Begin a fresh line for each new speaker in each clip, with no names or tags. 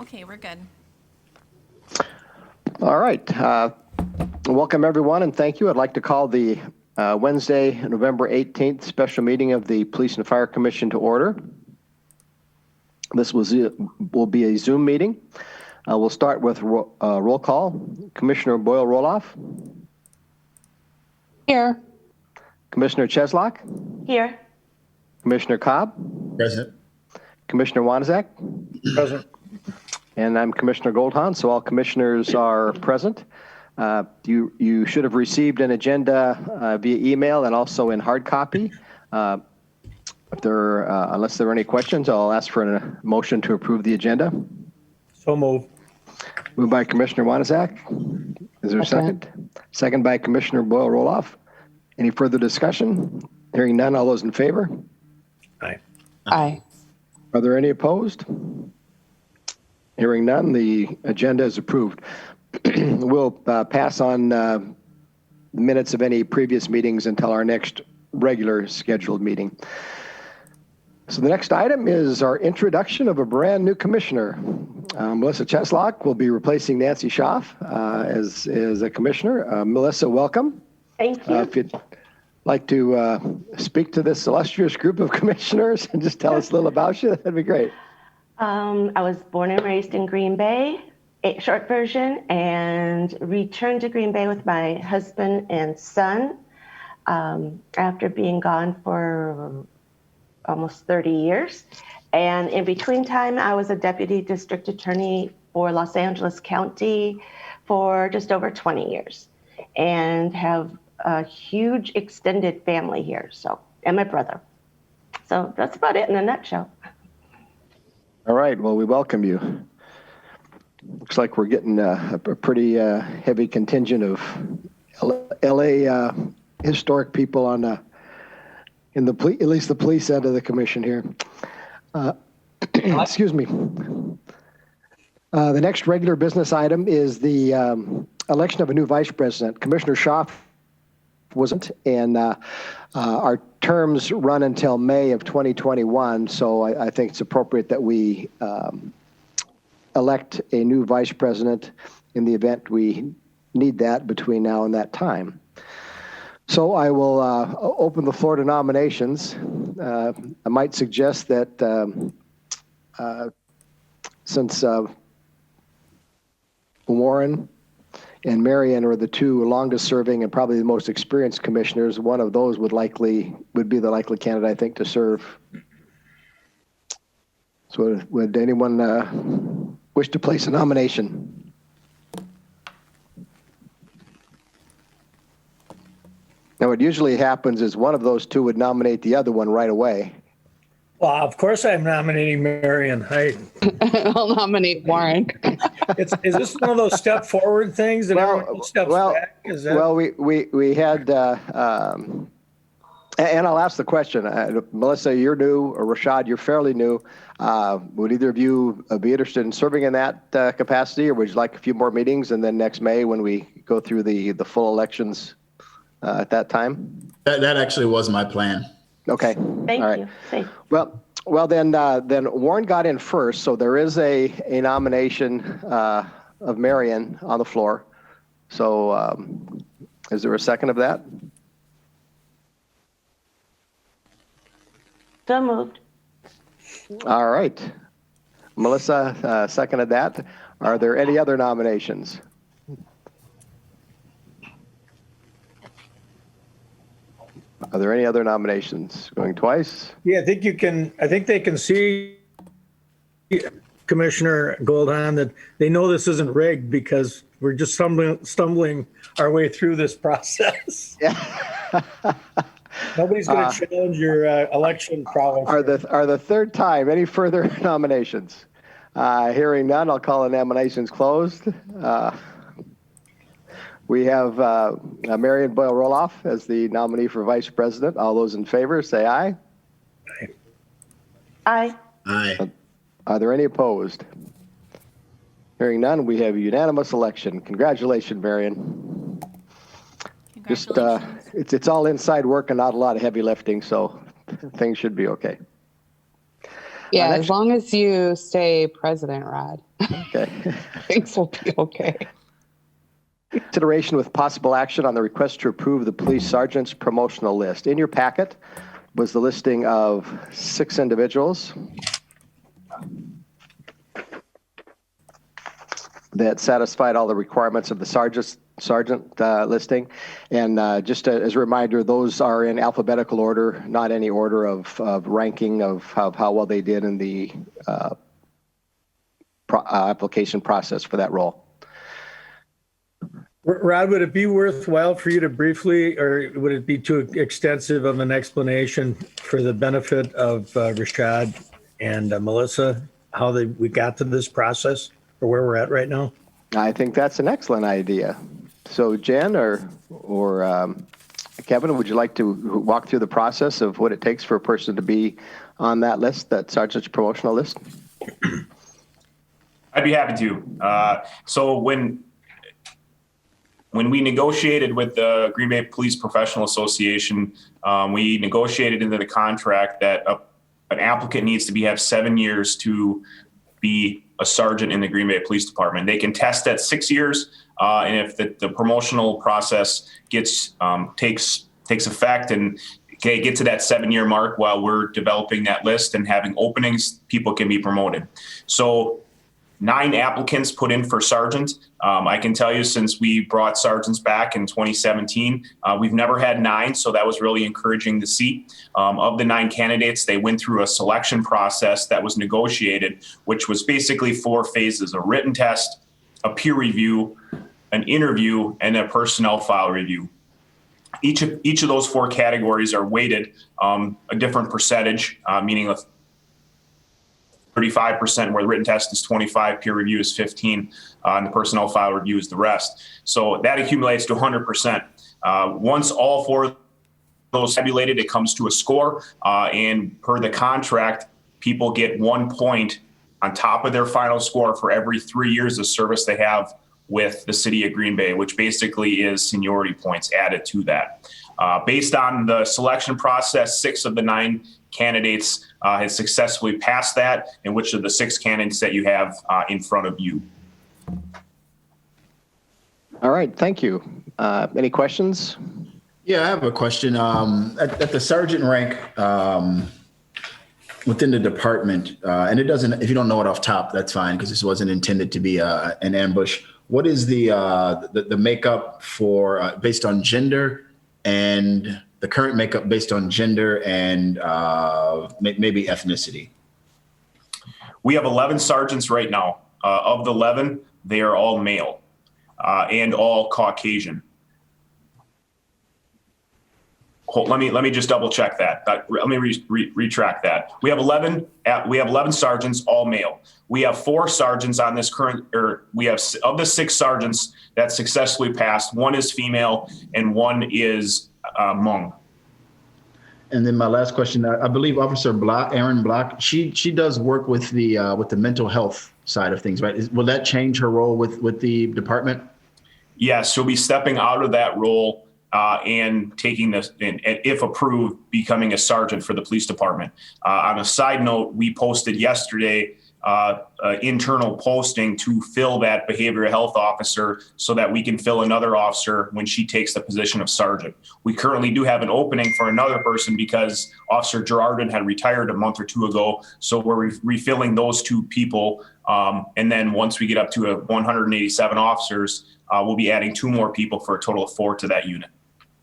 Okay, we're good.
All right. Welcome, everyone, and thank you. I'd like to call the Wednesday, November 18th special meeting of the Police and Fire Commission to order. This will be a Zoom meeting. We'll start with roll call. Commissioner Boyle-Roloff.
Here.
Commissioner Cheslock.
Here.
Commissioner Cobb.
Present.
Commissioner Wanczak.
Present.
And I'm Commissioner Goldhahn, so all commissioners are present. You should have received an agenda via email and also in hard copy. Unless there are any questions, I'll ask for a motion to approve the agenda.
So moved.
Moved by Commissioner Wanczak. Is there a second? Second by Commissioner Boyle-Roloff. Any further discussion? Hearing none, all those in favor?
Aye.
Aye.
Are there any opposed? Hearing none, the agenda is approved. We'll pass on the minutes of any previous meetings until our next regular scheduled meeting. So the next item is our introduction of a brand new commissioner. Melissa Cheslock will be replacing Nancy Schaaf as a commissioner. Melissa, welcome.
Thank you.
If you'd like to speak to this illustrious group of commissioners and just tell us a little about you, that'd be great.
I was born and raised in Green Bay, short version, and returned to Green Bay with my husband and son after being gone for almost 30 years. And in between time, I was a deputy district attorney for Los Angeles County for just over 20 years and have a huge extended family here, so, and my brother. So that's about it in a nutshell.
All right, well, we welcome you. Looks like we're getting a pretty heavy contingent of LA historic people on at least the police end of the commission here. Excuse me. The next regular business item is the election of a new vice president. Commissioner Schaaf wasn't, and our terms run until May of 2021, so I think it's appropriate that we elect a new vice president in the event we need that between now and that time. So I will open the floor to nominations. I might suggest that since Warren and Marion are the two longest serving and probably the most experienced commissioners, one of those would be the likely candidate, I think, to serve. So would anyone wish to place a nomination? Now, what usually happens is one of those two would nominate the other one right away.
Well, of course I'm nominating Marion.
I'll nominate Warren.
Is this one of those step forward things that everyone steps back? Is that...
Well, we had, and I'll ask the question. Melissa, you're new, or Rashad, you're fairly new. Would either of you be interested in serving in that capacity, or would you like a few more meetings and then next May when we go through the full elections at that time?
That actually was my plan.
Okay.
Thank
All right.
you. Thank you.
Well, then Warren got in first, so there is a nomination of Marion on the floor. So is there a second of that?
So moved.
All right. Melissa seconded that. Are there any other nominations? Are there any other nominations? Going twice?
Yeah, I think they can see, Commissioner Goldhahn, that they know this isn't rigged because we're just stumbling our way through this process.
Yeah.
Nobody's going to challenge your election prowess.
Are the third time. Any further nominations? Hearing none, I'll call the nominations closed. We have Marion Boyle-Roloff as the nominee for vice president. All those in favor, say aye.
Aye.
Aye.
Are there any opposed? Hearing none, we have a unanimous election. Congratulations, Marion. Just
Congratulations.
it's all inside work and not a lot of heavy lifting, so things should be okay.
Yeah,
next-
as long as you stay president, Rod,
Okay.
things will be okay.
Consideration with possible action on the request to approve the police sergeant's promotional list. In your packet was the listing of 6 individuals that satisfied all the requirements of the sergeant listing. And just as a reminder, those are in alphabetical order, not any order of ranking of how well they did in the application process for that role.
Rod, would it be worthwhile for you to briefly, or would it be too extensive of an explanation for the benefit of Rashad and Melissa, how we got to this process or where we're at right now?
I think that's an excellent idea. So Jen or Kevin, would you like to walk through the process of what it takes for a person to be on that list, that sergeant's promotional list?
I'd be happy to. So when we negotiated with the Green Bay Police Professional Association, we negotiated into the contract that an applicant needs to have 7 years to be a sergeant in the Green Bay Police Department. They can test at 6 years, and if the promotional process takes effect and get to that 7-year mark while we're developing that list and having openings, people can be promoted. So 9 applicants put in for sergeant. I can tell you, since we brought sergeants back in 2017, we've never had 9, so that was really encouraging to see. Of the 9 candidates, they went through a selection process that was negotiated, which was basically 4 phases: a written test, a peer review, an interview, and a personnel file review. Each of those 4 categories are weighted a different percentage, meaning 35%, where the written test is 25, peer review is 15, and the personnel file review is the rest. So that accumulates to 100%. Once all 4 of those tabulated, it comes to a score, and per the contract, people get 1 point on top of their final score for every 3 years of service they have with the city of Green Bay, which basically is seniority points added to that. Based on the selection process, 6 of the 9 candidates has successfully passed that, and which of the 6 candidates that you have in front of you.
All right, thank you. Any questions?
Yeah, I have a question. At the sergeant rank within the department, and it doesn't, if you don't know it off top, that's fine, because this wasn't intended to be an ambush. What is the makeup for based on gender, and the current makeup based on gender and maybe ethnicity?
We have 11 sergeants right now. Of the 11, they are all male and all Caucasian. Let me just double check that. Let me retract that. We have 11 sergeants, all male. We have 4 sergeants on this current, or we have, of the 6 sergeants that successfully passed, 1 is female and 1 is Hmong.
And then my last question, I believe Officer Block, Erin Block, she does work with the mental health side of things, right? Will that change her role with the department?
Yes, she'll be stepping out of that role and taking this, and if approved, becoming a sergeant for the police department. On a side note, we posted yesterday internal posting to fill that behavioral health officer so that we can fill another officer when she takes the position of sergeant. We currently do have an opening for another person because Officer Girardin had retired a month or 2 ago. So we're refilling those 2 people. And then once we get up to 187 officers, we'll be adding 2 more people for a total of 4 to that unit.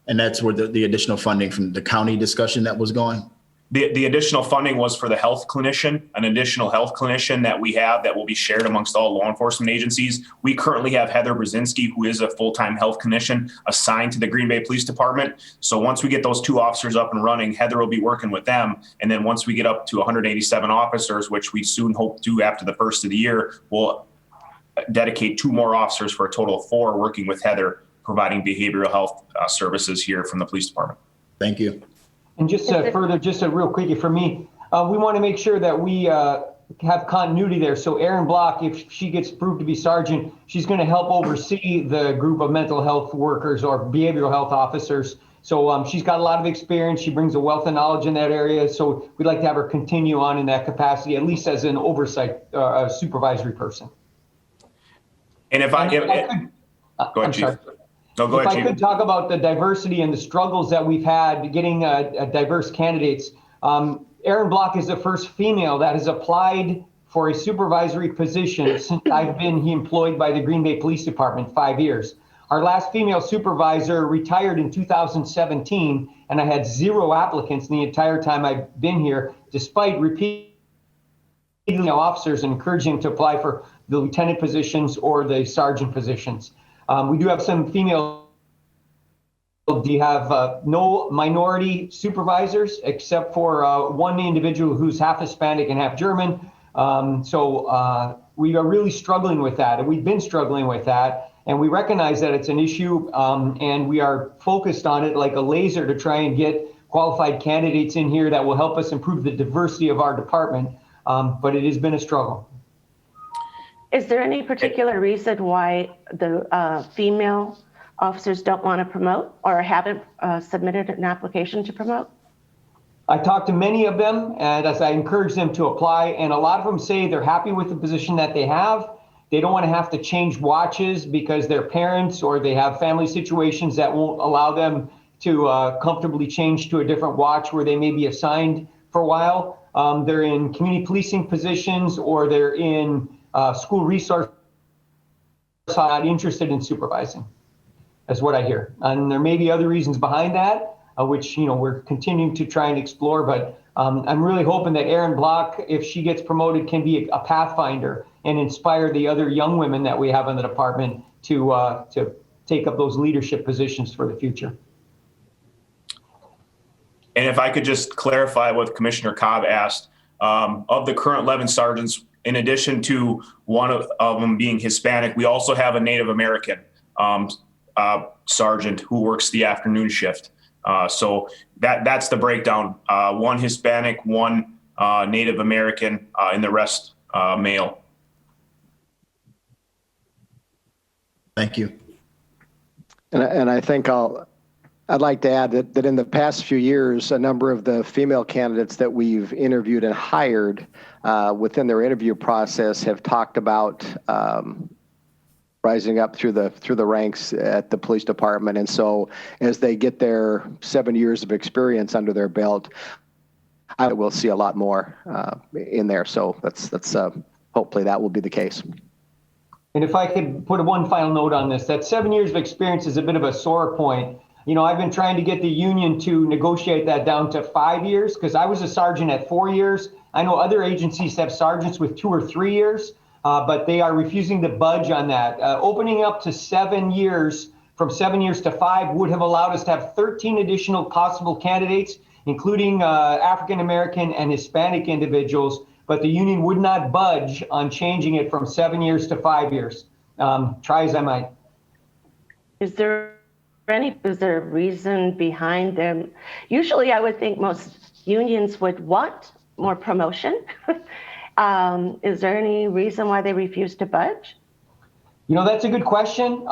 And that's where the additional funding from the county discussion that was going?
The additional funding was for the health clinician, an additional health clinician that we have that will be shared amongst all law enforcement agencies. We currently have Heather Brzezinski, who is a full-time health clinician assigned to the Green Bay Police Department. So once we get those 2 officers up and running, Heather will be working with them. And then once we get up to 187 officers, which we soon hope to do after the first of the year, we'll dedicate 2 more officers for a total of 4 working with Heather, providing behavioral health services here from the police department.
Thank you.
And just further, just a real quickie for me, we want to make sure that we have continuity there. So Erin Block, if she gets proved to be sergeant, she's going to help oversee the group of mental health workers or behavioral health officers So she's got a lot of experience. She brings a wealth of knowledge in that area. So we'd like to have her continue on in that capacity, at least as an oversight supervisory person.
And if I,
And if I
if-
could-
go ahead,
I'm
Chief.
sorry.
No, go
If
ahead,
I
Chief.
could talk about the diversity and the struggles that we've had getting diverse candidates. Erin Block is the first female that has applied for a supervisory position since I've been employed by the Green Bay Police Department 5 years. Our last female supervisor retired in 2017, and I had 0 applicants the entire time I've been here, despite repeating officers and encouraging them to apply for the lieutenant positions or the sergeant positions. We do have some female. We have no minority supervisors except for one individual who's half Hispanic and half German. So we are really struggling with that, and we've been struggling with that. And we recognize that it's an issue, and we are focused on it like a laser to try and get qualified candidates in here that will help us improve the diversity of our department. But it has been a struggle.
Is there any particular reason why the female officers don't want to promote or haven't submitted an application to promote?
I talked to many of them, and as I encourage them to apply, and a lot of them say they're happy with the position that they have. They don't want to have to change watches because they're parents or they have family situations that won't allow them to comfortably change to a different watch where they may be assigned for a while. They're in community policing positions or they're in school resource, not interested in supervising. That's what I hear. And there may be other reasons behind that, which we're continuing to try and explore. But I'm really hoping that Erin Block, if she gets promoted, can be a pathfinder and inspire the other young women that we have in the department to take up those leadership positions for the future.
And if I could just clarify what Commissioner Cobb asked, of the current 11 sergeants, in addition to one of them being Hispanic, we also have a Native American sergeant who works the afternoon shift. So that's the breakdown. One Hispanic, one Native American, and the rest male.
Thank you.
And I think I'd like to add that in the past few years, a number of the female candidates that we've interviewed and hired within their interview process have talked about rising up through the ranks at the police department. And so as they get their 7 years of experience under their belt, I will see a lot more in there. So that's hopefully that will be the case.
And if I could put one final note on this, that 7 years of experience is a bit of a sore point. I've been trying to get the union to negotiate that down to 5 years because I was a sergeant at 4 years. I know other agencies have sergeants with 2 or 3 years, but they are refusing to budge on that. Opening up to 7 years, from 7 years to 5, would have allowed us to have 13 additional possible candidates, including African American and Hispanic individuals. But the union would not budge on changing it from 7 years to 5 years. Try as I might.
Is there a reason behind them? Usually I would think most unions would want more promotion. Is there any reason why they refuse to budge?
That's a good question.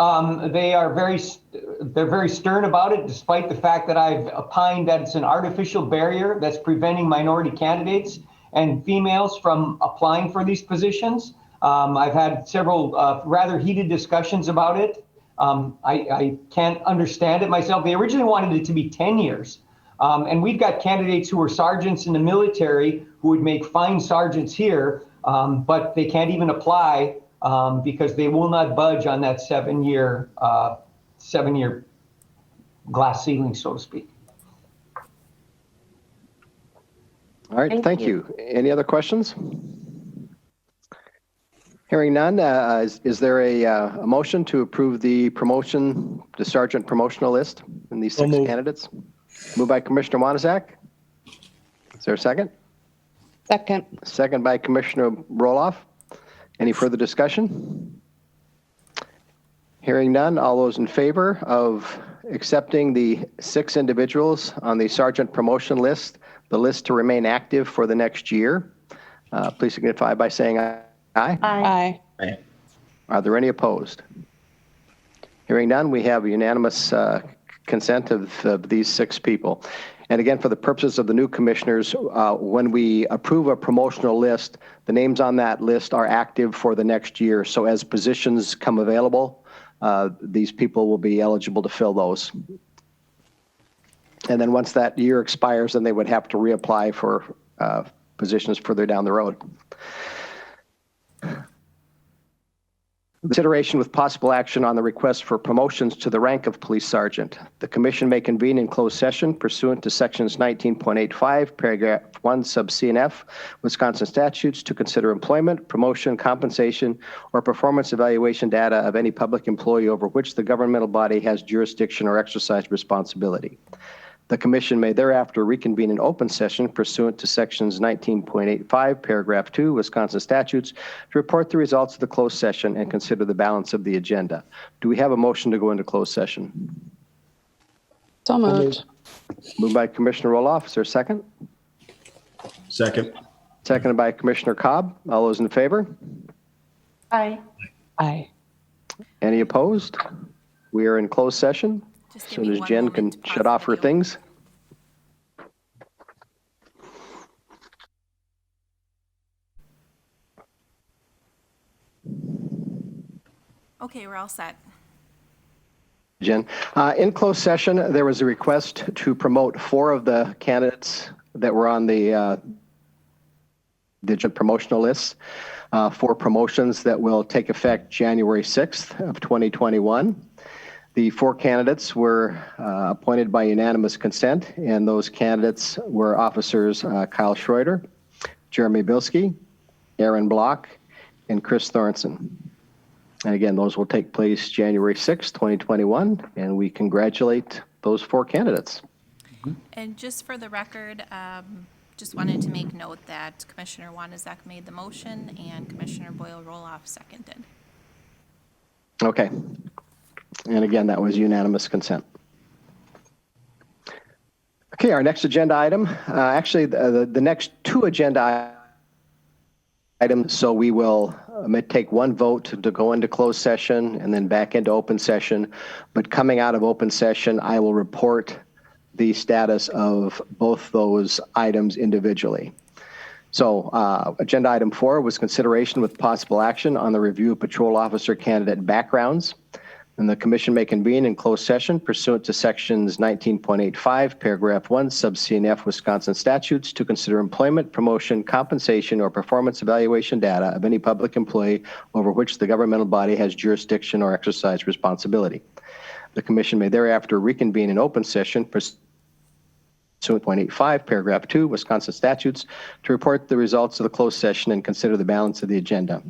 They're very stern about it, despite the fact that I've opined that it's an artificial barrier that's preventing minority candidates and females from applying for these positions. I've had several rather heated discussions about it. I can't understand it myself. They originally wanted it to be 10 years. And we've got candidates who are sergeants in the military who would make fine sergeants here, but they can't even apply because they will not budge on that 7 year glass ceiling, so to speak.
All right, thank you. Any other questions? Hearing none, is there a motion to approve the sergeant promotional list in these 6 candidates? Moved by Commissioner Wanczak. Is there a second?
Second.
Second by Commissioner Roloff. Any further discussion? Hearing none, all those in favor of accepting the 6 individuals on the sergeant promotion list, the list to remain active for the next year, please signify by saying aye.
Aye.
Are there any opposed? Hearing none, we have unanimous consent of these 6 people. And again, for the purposes of the new commissioners, when we approve a promotional list, the names on that list are active for the next year. So as positions come available, these people will be eligible to fill those. And then once that year expires, then they would have to reapply for positions further down the road. Consideration with possible action on the request for promotions to the rank of police sergeant. The commission may convene in closed session pursuant to sections 19.85, paragraph 1, sub C and F, Wisconsin statutes to consider employment, promotion, compensation, or performance evaluation data of any public employee over which the governmental body has jurisdiction or exercise responsibility. The commission may thereafter reconvene in open session pursuant to sections 19.85, paragraph 2, Wisconsin statutes to report the results of the closed session and consider the balance of the agenda. Do we have a motion to go into closed session?
So moved.
Moved by Commissioner Roloff. Is there a second?
Second.
Seconded by Commissioner Cobb. All those in favor?
Aye.
Aye.
Any opposed? We are in closed session.
Just
As
give
soon
me
as
one
Jen
moment
can
to pause
shut off
the
her
video.
things.
Okay, we're all set.
Jen. In closed session, there was a request to promote 4 of the candidates that were on the promotional list for promotions that will take effect January 6th of 2021. The 4 candidates were appointed by unanimous consent, and those candidates were officers Kyle Schroeder, Jeremy Bilski, Aaron Block, and Chris Thornton. And again, those will take place January 6th, 2021, and we congratulate those 4 candidates.
And just for the record, just wanted to make note that Commissioner Wanazek made the motion and Commissioner Boyle-Roloff seconded.
Okay. And again, that was unanimous consent. Okay, our next agenda item, actually the next 2 agenda items, so we will take one vote to go into closed session and then back into open session. But coming out of open session, I will report the status of both those items individually. So agenda item 4 was consideration with possible action on the review of patrol officer candidate backgrounds. And the commission may convene in closed session pursuant to sections 19.85, paragraph 1, sub C and F Wisconsin statutes to consider employment, promotion, compensation, or performance evaluation data of any public employee over which the governmental body has jurisdiction or exercise responsibility. The commission may thereafter reconvene in open session pursuant to 0.85, paragraph 2, Wisconsin statutes to report the results of the closed session and consider the balance of the agenda.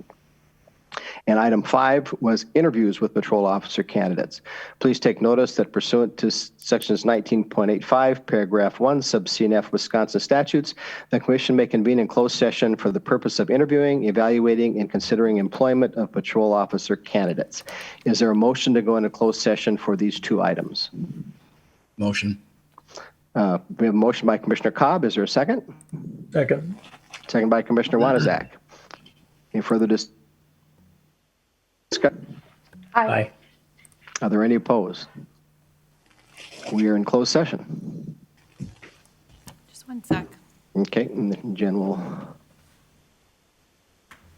And item 5 was interviews with patrol officer candidates. Please take notice that pursuant to sections 19.85, paragraph 1, sub C and F Wisconsin statutes, the commission may convene in closed session for the purpose of interviewing, evaluating, and considering employment of patrol officer candidates. Is there a motion to go into closed session for these 2 items?
Motion.
We have a motion by Commissioner Cobb. Is there a second?
Second.
Second by Commissioner Wanazek. Any further discussion?
Aye.
Are there any opposed? We are in closed session.
Just one sec.
Okay, and then Jen will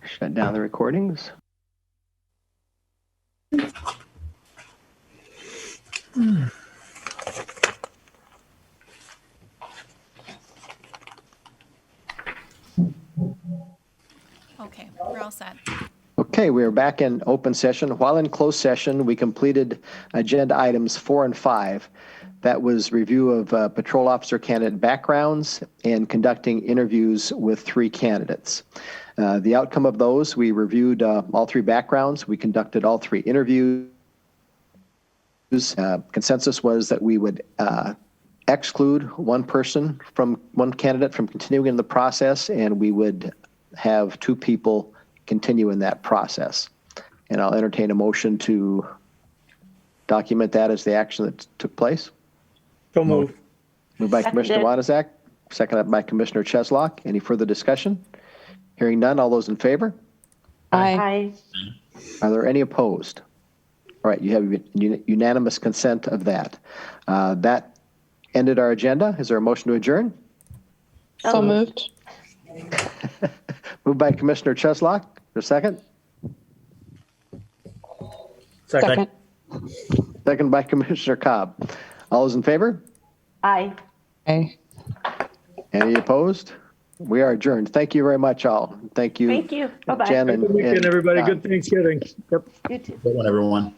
shut down the recordings.
Okay, we're all set.
Okay, we are back in open session. While in closed session, we completed agenda items 4 and 5. That was review of patrol officer candidate backgrounds and conducting interviews with 3 candidates. The outcome of those, we reviewed all 3 backgrounds. We conducted all 3 interviews. Consensus was that we would exclude one candidate from continuing in the process, and we would have 2 people continue in that process. And I'll entertain a motion to document that as the action that took place.
So moved.
Moved by Commissioner Wanazek, seconded by Commissioner Cheslock. Any further discussion? Hearing none, all those in favor?
Aye.
Aye.
Are there any opposed? All right, you have unanimous consent of that. That ended our agenda. Is there a motion to adjourn?
So moved.
Moved by Commissioner Cheslock. For a second?
Second.
Second by Commissioner Cobb. All those in favor?
Aye.
Aye.
Any opposed? We are adjourned. Thank you very much, all. Thank you.
Thank you. Bye-bye.
Jen
Good weekend, everybody.
Don.
Good Thanksgiving. Yep.
You too.
Good one, everyone.